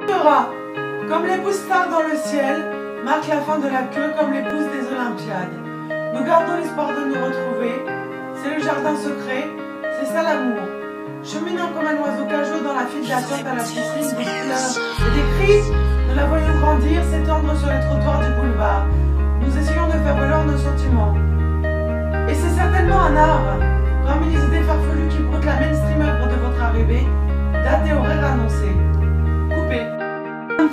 Sera, comme l'épouse star dans le ciel, marque la fin de la queue comme l'épouse des Olympiades. Nous gardons l'espoir de nous retrouver, c'est le jardin secret, c'est ça l'amour. Cheminant comme un oiseau cajot dans la file d'attente à la piscine, des pleurs et des cris, nous la voyons grandir, s'étendre sur les trottoirs du boulevard. Nous essayons de faire valoir nos sentiments. Et c'est certainement un art, parmi les idées farfelues qui broutent la mainstream œuvre de votre arrivée, date et horaire annoncée. Coupé.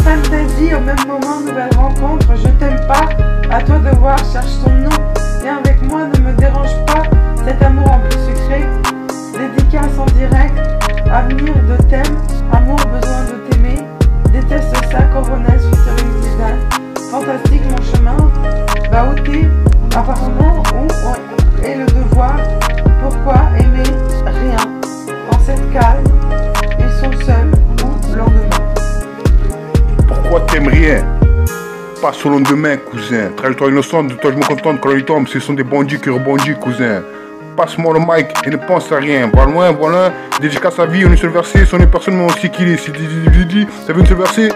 Fantasy, au même moment, nouvelle rencontre, je t'aime pas, à toi de voir, cherche son nom, viens avec moi, ne me dérange pas, cet amour en plus sucré, dédicace en direct, avenir de thème, amour, besoin de t'aimer, déteste ça, Coronel, featuring Zidane, fantastique mon chemin, bah où t'es, apparemment, où est le devoir, pourquoi aimer rien, en cette calme, ils sont seuls, ou lendemain. Pourquoi t'aimes rien? Passe au lendemain, cousin. Trajectoire innocente, de toi je me contente quand il tombe. Ce sont des bandits qui rebondissent, cousin. Passe-moi le mic et ne pense à rien. Va loin, voilà. Dédicace à vie, on est seul versé. Son est personne, mais on sait qu'il est. Si dit, ça veut une seule versé.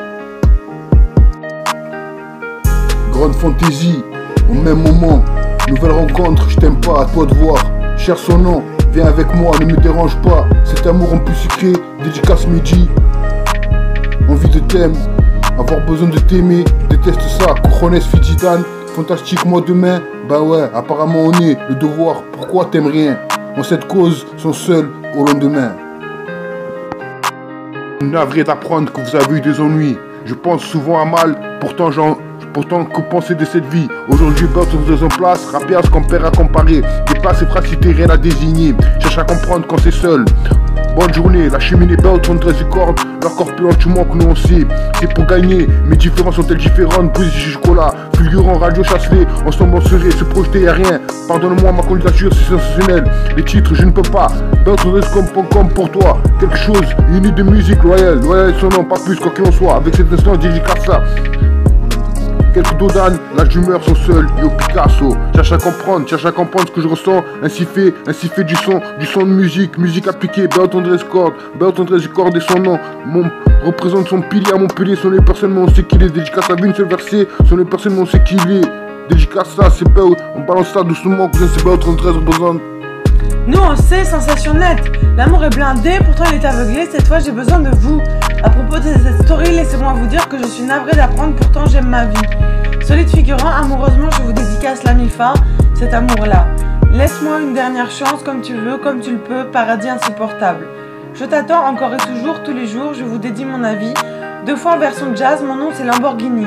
Grande fantaisie, au même moment. Nouvelle rencontre, je t'aime pas, à toi de voir. Cherche son nom, viens avec moi, ne me dérange pas. Cet amour en plus sucré, dédicace midi. Envie de t'aimer, avoir besoin de t'aimer, déteste ça, Cojones Zidane, fantastique moi demain, bah ouais, apparemment on est, le devoir, pourquoi t'aimes rien, en cette cause, sont seuls au lendemain. Navré d'apprendre que vous avez eu des ennuis, je pense souvent à mal, pourtant que penser de cette vie. Aujourd'hui, Belt sur deux en place, rappeurs qu'on perd à comparer, des places et phrases citées, rien à désigner, cherche à comprendre quand c'est seul. Bonne journée, la cheminée Belt sont 13 cordes, leur corps plus lentement que nous on sait. C'est pour gagner, mes différences sont-elles différentes? Brise jusqu'au là, fulgurant, radio chassé, ensemble on serait, se projeter y'a rien. Pardonne-moi, ma candidature c'est sensationnel. Les titres je ne peux pas, Belt sont 13 comme pour toi. Quelque chose, une idée de musique loyale, son nom, pas plus quoi qu'il en soit. Avec cette instance dédicace ça. Quelques dodans, l'âge d'humeur sont seuls, yo Picasso. Cherche à comprendre ce que je ressens. Ainsi fait du son de musique appliquée. Belt Andrés Cord et son nom. Représente son pilier à Montpellier. Son les personnes, mais on sait qu'il est. Dédicace à vie, une seule versée. Son les personnes, mais on sait qu'il est. Dédicace ça, c'est Belt. On balance ça doucement, cousin, c'est Belt Andrés représente. Nous on sait, sensation nette, l'amour est blindé, pourtant il est aveuglé, cette fois j'ai besoin de vous. À propos de cette story, laissez-moi vous dire que je suis navrée d'apprendre, pourtant j'aime ma vie. Solide figurant, amoureusement je vous dédicace la mi-fin, cet amour-là. Laisse-moi une dernière chance, comme tu veux, comme tu le peux, paradis insupportable. Je t'attends encore et toujours, tous les jours, je vous dédie mon avis. 2 fois en version jazz, mon nom c'est Lamborghini.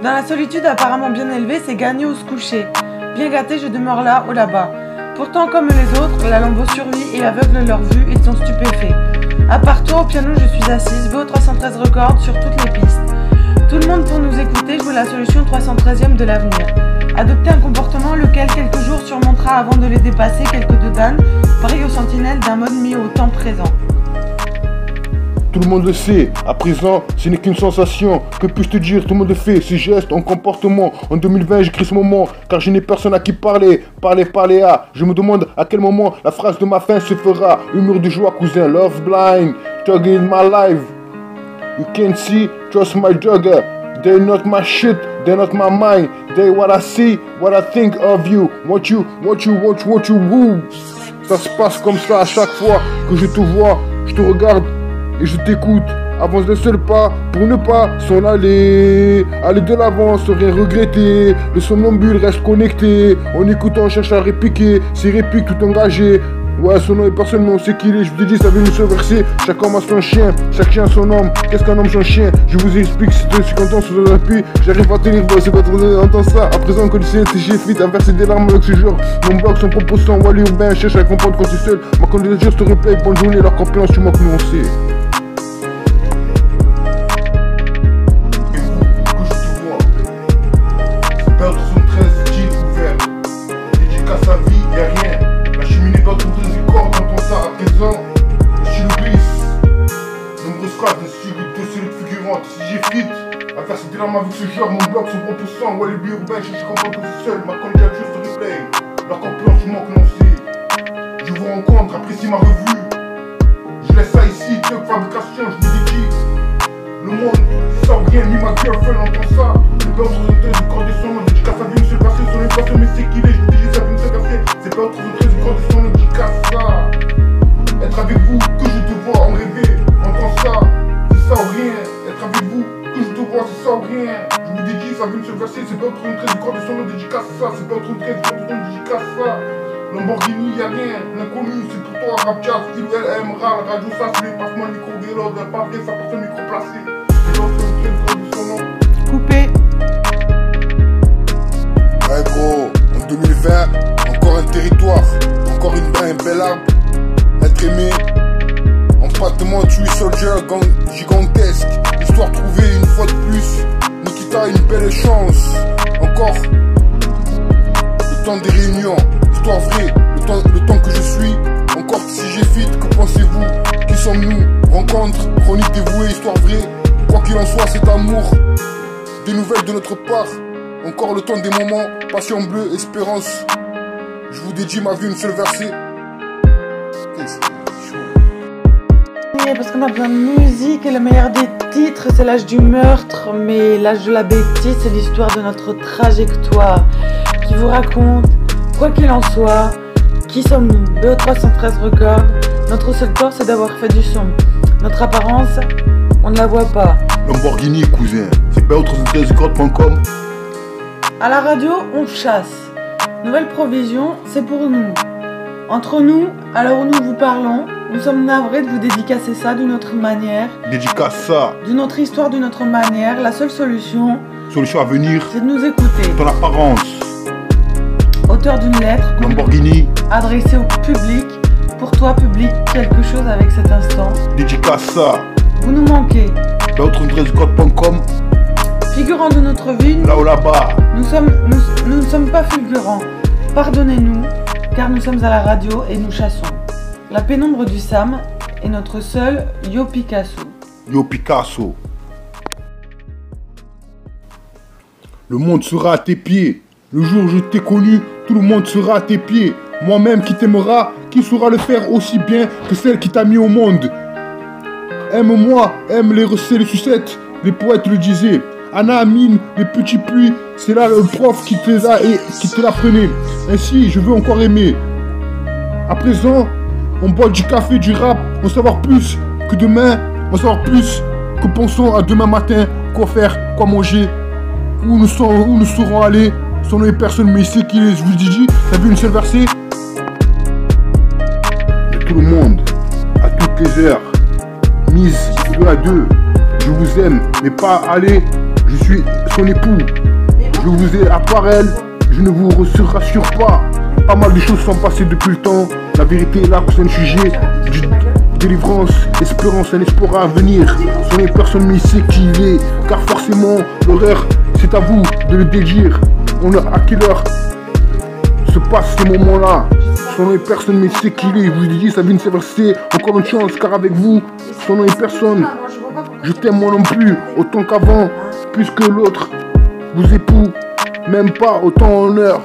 Dans la solitude apparemment bien élevée, c'est gagner ou se coucher. Bien gâté, je demeure là ou là-bas. Pourtant, comme les autres, la lambeau survit et aveugle leur vue, ils sont stupéfaits. À part toi, au piano, je suis assise, VO 313 records sur toutes les pistes. Tout le monde pour nous écouter joue la solution 313e de l'avenir. Adopter un comportement lequel quelques jours surmontera avant de les dépasser quelques dodanes, pareil aux sentinelles d'un mode mis au temps présent. Tout le monde le sait, à présent ce n'est qu'une sensation. Que puis-je te dire, tout le monde le fait, ses gestes, en comportement. En 2020 j'écris ce moment, car je n'ai personne à qui parler à. Je me demande à quel moment la phrase de ma fin se fera. Humour de joie cousin, love blind, struggling my life. You can't see, trust my jugger. They're not my shit, they're not my mind. They're what I see, what I think of you. What you woo. Ça se passe comme ça à chaque fois que je te vois, je te regarde. Et je t'écoute, avance d'un seul pas pour ne pas s'en aller. Aller de l'avant sans rien regretter. Le somnambule reste connecté. En écoutant, on cherche à répliquer. Ses répliques tout engagées. Ouais, son nom est personne, mais on sait qu'il est. Je vous ai dit, ça veut nous se verser. Chaque homme a son chien, chaque chien a son homme. Qu'est-ce qu'un homme sans chien? Je vous explique, c'est de 50 ans sous un appui. J'arrive à tenir, c'est pas trop entendre ça. À présent, quand j'ai fit à verser des larmes avec ce genre. Mon blog, son proposant, Wally urbain, cherche à comprendre quand c'est seul. Ma candidature, je te replay, bonne journée, leur confiance, tu moi que nous on sait. Si j'ai fit à faire cette larmes avec ce genre, mon blog, son proposant, Walibi urbain, je comprends que c'est seul, ma candidature se replay, leur confiance, tu manques lancé. Je vous rencontre, apprécie ma revue. Je laisse ça ici, club fabrication, je vous dis le monde. girlfriend entend ça. C'est pas autre chose du corps de son nom, dédicace à vie, monsieur versé sur les personnes, mais c'est qu'il est, je vous dis, ça vient de se verser. C'est pas autre chose du corps de son nom, dédicace ça. Être avec vous, que je te vois en rêver, entends ça, c'est ça ou rien. Être avec vous, que je te vois, c'est ça ou rien. Je vous dédie, ça vient de se verser, c'est pas autre chose du corps de son nom, dédicace ça. C'est pas autre chose du corps de son nom, dédicace ça. Lamborghini, y'a rien, l'inconnu, c'est pour toi, rap jazz, Phil, Emerald, radio, ça, c'est les passements, micro, vélo, d'un papier, ça porte un micro placé. C'est l'autre truc de son nom. Coupé. Ouais, gros, en 2020, encore un territoire, encore un bel arbre, être aimé, empattement, tuer soldier, gigantesque, histoire trouvée une fois de plus, Nikita, une belle chance, encore, le temps des réunions. Histoire vraie, le temps que je suis, encore si j'ai fit, que pensez-vous? Qui sommes-nous? Rencontre, chronique dévouée, histoire vraie. Quoi qu'il en soit, cet amour, des nouvelles de notre part. Encore le temps des moments, passion bleue, espérance. Je vous dédie ma vie, une seule versée. Parce qu'on a besoin de musique et le meilleur des titres, c'est l'âge du meurtre, mais l'âge de la bêtise, c'est l'histoire de notre trajectoire qui vous raconte. Quoi qu'il en soit, qui sommes-nous? BO313 Records. Notre seul tort, c'est d'avoir fait du son. Notre apparence, on ne la voit pas. Lamborghini, cousin, c'est BO313Records.com. À la radio, on chasse. Nouvelle provision, c'est pour nous. Entre nous, à l'heure où nous vous parlons, nous sommes navrés de vous dédicacer ça d'une autre manière. Dédicace ça. D'une autre histoire, d'une autre manière. La seule solution, Solution à venir, c'est de nous écouter. ton apparence. Auteur d'une lettre Lamborghini, adressée au public. Pour toi, public, quelque chose avec cet instant. dédicace ça. Vous nous manquez. BO313Records.com. Figurant de notre vie, Là ou là-bas. nous ne sommes pas fulgurants. Pardonnez-nous, car nous sommes à la radio et nous chassons. La pénombre du Sam est notre seul Yo Picasso. Yo Picasso. Le monde sera à tes pieds. Le jour où je t'ai connu, tout le monde sera à tes pieds. Moi-même qui t'aimera, qui saura le faire aussi bien que celle qui t'a mis au monde. Aime-moi, aime les recettes, les sucettes, les poètes le disaient. Anna Amine, les petits puits, c'est là le prof qui te l'apprenait. Ainsi, je veux encore aimer. À présent, on boit du café, du rap, on savoir plus que demain, on savoir plus que pensons à demain matin, quoi faire, quoi manger, où nous serons allés. Son nom est personne, mais il sait qui est, je vous le dis, t'as vu une seule versée? De tout le monde, à toutes les heures, mise 2 à 2, je vous aime, mais pas aller, je suis son époux, je vous ai à part elle, je ne vous rassure pas, pas mal de choses sont passées depuis le temps, la vérité est là, c'est un sujet, délivrance, espérance, un espoir à venir, son nom est personne, mais il sait qui il est, car forcément, l'horreur, c'est à vous de le dédire. À quelle heure se passent ces moments-là? Son nom est personne, mais c'est qui il est. Vous dites, ça vient de s'inverser. Encore une chance, car avec vous, son nom est personne. Je t'aime moi non plus, autant qu'avant, puisque l'autre vous époux, même pas autant en heure.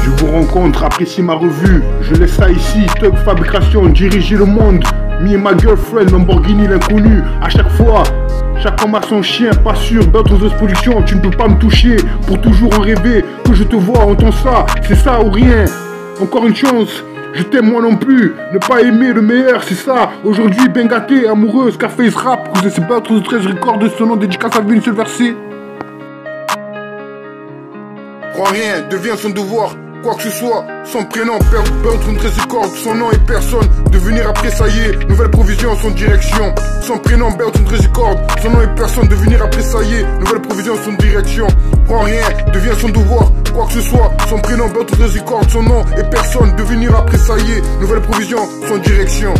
Je vous rencontre, appréciez ma revue. Je laisse ça ici, Thug Fabrication, diriger le monde. Me et ma girlfriend, Lamborghini l'inconnu. À chaque fois, chaque homme a son chien, pas sûr. D'autres productions, tu ne peux pas me toucher. Pour toujours en rêver, que je te vois, entends ça. C'est ça ou rien. Encore une chance, je t'aime moi non plus. Ne pas aimer le meilleur, c'est ça. Aujourd'hui, bien gâté, amoureux, Scarface rap. Vous êtes pas 13 records de son nom, dédicace à lui, une seule versée. Prends rien, deviens son devoir. Quoi que ce soit, son prénom, Bertrand 13 records, son nom et personne. Devenir après ça y est, nouvelle provision, son direction. Son prénom, Bertrand 13 records, son nom et personne. Devenir après ça y est, nouvelle provision, son direction. Prends rien, deviens son devoir. Quoi que ce soit, son prénom, Bertrand 13 records, son nom et personne. Devenir après ça y est, nouvelle provision, son direction.